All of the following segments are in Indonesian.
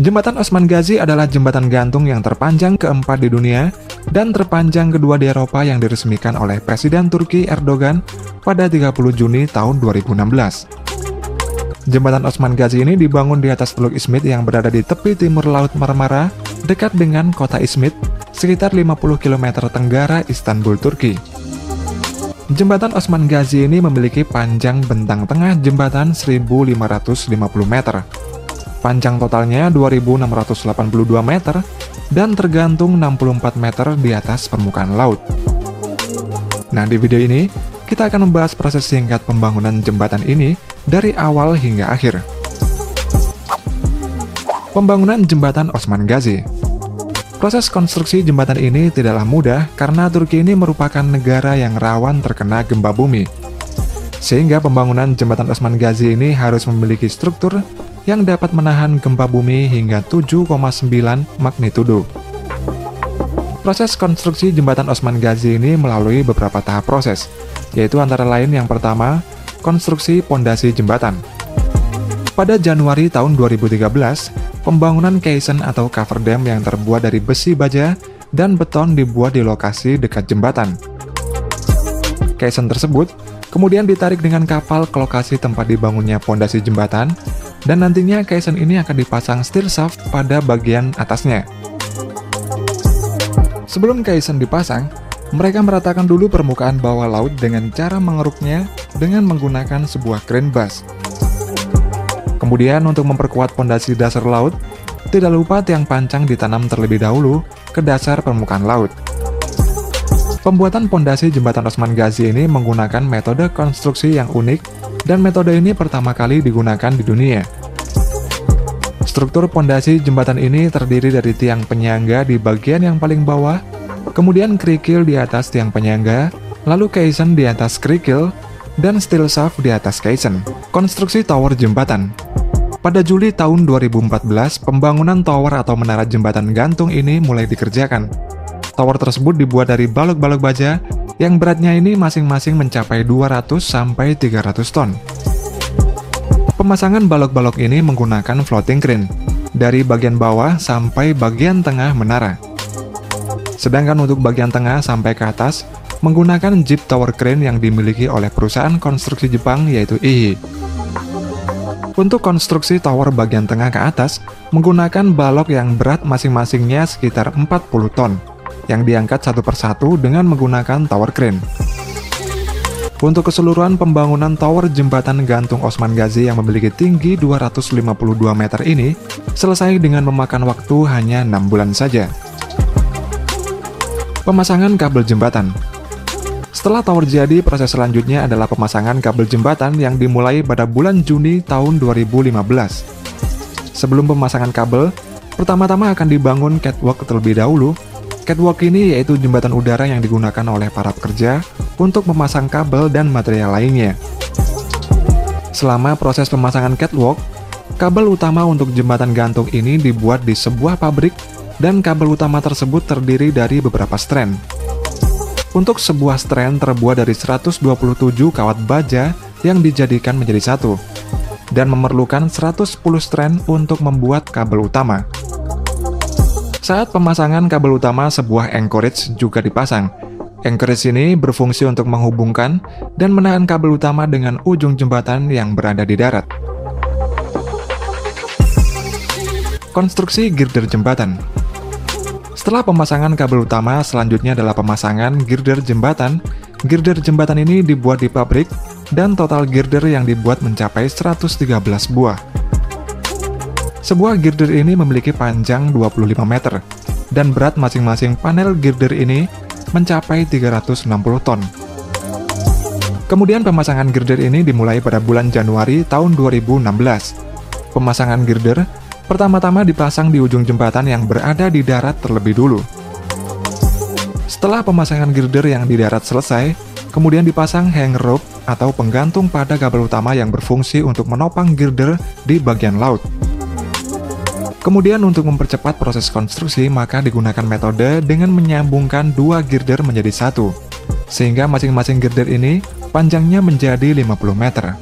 Jembatan Osman Ghazi adalah jembatan gantung yang terpanjang keempat di dunia dan terpanjang kedua di Eropa yang diresmikan oleh Presiden Turki Erdogan pada 30 Juni tahun 2016. Jembatan Osman Ghazi ini dibangun di atas Teluk Izmit yang berada di tepi timur Laut Marmara, dekat dengan kota Izmit, sekitar 50 km tenggara Istanbul, Turki. Jembatan Osman Ghazi ini memiliki panjang bentang tengah jembatan 1.550 meter. Panjang totalnya 2.682 meter dan tergantung 64 meter di atas permukaan laut. Nah, di video ini kita akan membahas proses singkat pembangunan jembatan ini dari awal hingga akhir. Pembangunan jembatan Osman Ghazi. Proses konstruksi jembatan ini tidaklah mudah karena Turki ini merupakan negara yang rawan terkena gempa bumi. Sehingga pembangunan jembatan Osman Ghazi ini harus memiliki struktur yang dapat menahan gempa bumi hingga 7,9 magnitudo. Proses konstruksi jembatan Osman Ghazi ini melalui beberapa tahap proses, yaitu antara lain yang pertama, konstruksi pondasi jembatan. Pada Januari tahun 2013, pembangunan caisson atau cover dam yang terbuat dari besi baja dan beton dibuat di lokasi dekat jembatan. Caisson tersebut kemudian ditarik dengan kapal ke lokasi tempat dibangunnya pondasi jembatan, dan nantinya caisson ini akan dipasang steel shaft pada bagian atasnya. Sebelum caisson dipasang, mereka meratakan dulu permukaan bawah laut dengan cara mengeruknya dengan menggunakan sebuah crane bus. Kemudian untuk memperkuat pondasi dasar laut, tidak lupa tiang pancang ditanam terlebih dahulu ke dasar permukaan laut. Pembuatan pondasi jembatan Osman Ghazi ini menggunakan metode konstruksi yang unik, dan metode ini pertama kali digunakan di dunia. Struktur pondasi jembatan ini terdiri dari tiang penyangga di bagian yang paling bawah, kemudian kerikil di atas tiang penyangga, lalu caisson di atas kerikil, dan steel shaft di atas caisson. Konstruksi tower jembatan. Pada Juli tahun 2014, pembangunan tower atau menara jembatan gantung ini mulai dikerjakan. Tower tersebut dibuat dari balok-balok baja yang beratnya ini masing-masing mencapai 200 sampai 300 ton. Pemasangan balok-balok ini menggunakan floating crane dari bagian bawah sampai bagian tengah menara. Sedangkan untuk bagian tengah sampai ke atas menggunakan jeep tower crane yang dimiliki oleh perusahaan konstruksi Jepang yaitu IHI. Untuk konstruksi tower bagian tengah ke atas menggunakan balok yang berat masing-masingnya sekitar 40 ton, yang diangkat satu persatu dengan menggunakan tower crane. Untuk keseluruhan pembangunan tower jembatan gantung Osman Ghazi yang memiliki tinggi 252 meter ini selesai dengan memakan waktu hanya 6 bulan saja. Pemasangan kabel jembatan. Setelah tower jadi, proses selanjutnya adalah pemasangan kabel jembatan yang dimulai pada bulan Juni tahun 2015. Sebelum pemasangan kabel, pertama-tama akan dibangun catwalk terlebih dahulu. Catwalk ini yaitu jembatan udara yang digunakan oleh para pekerja untuk memasang kabel dan material lainnya. Selama proses pemasangan catwalk, kabel utama untuk jembatan gantung ini dibuat di sebuah pabrik dan kabel utama tersebut terdiri dari beberapa strand. Untuk sebuah strand terbuat dari 127 kawat baja yang dijadikan menjadi satu, dan memerlukan 110 strand untuk membuat kabel utama. Saat pemasangan kabel utama, sebuah anchorage juga dipasang. Anchorage ini berfungsi untuk menghubungkan dan menahan kabel utama dengan ujung jembatan yang berada di darat. Konstruksi girder jembatan. Setelah pemasangan kabel utama, selanjutnya adalah pemasangan girder jembatan. Girder jembatan ini dibuat di pabrik, dan total girder yang dibuat mencapai 113 buah. Sebuah girder ini memiliki panjang 25 meter, dan berat masing-masing panel girder ini mencapai 360 ton. Kemudian pemasangan girder ini dimulai pada bulan Januari tahun 2016. Pemasangan girder pertama-tama dipasang di ujung jembatan yang berada di darat terlebih dulu. Setelah pemasangan girder yang di darat selesai, kemudian dipasang hang rope atau penggantung pada kabel utama yang berfungsi untuk menopang girder di bagian laut. Kemudian untuk mempercepat proses konstruksi, maka digunakan metode dengan menyambungkan dua girder menjadi satu, sehingga masing-masing girder ini panjangnya menjadi 50 meter.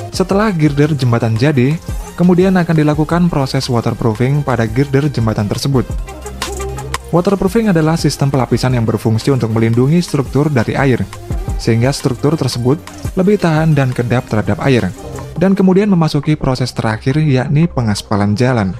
Setelah girder jembatan jadi, Kemudian akan dilakukan proses waterproofing pada girder jembatan tersebut. Waterproofing adalah sistem pelapisan yang berfungsi untuk melindungi struktur dari air, sehingga struktur tersebut lebih tahan dan kedap terhadap air, dan kemudian memasuki proses terakhir yakni pengaspalan jalan.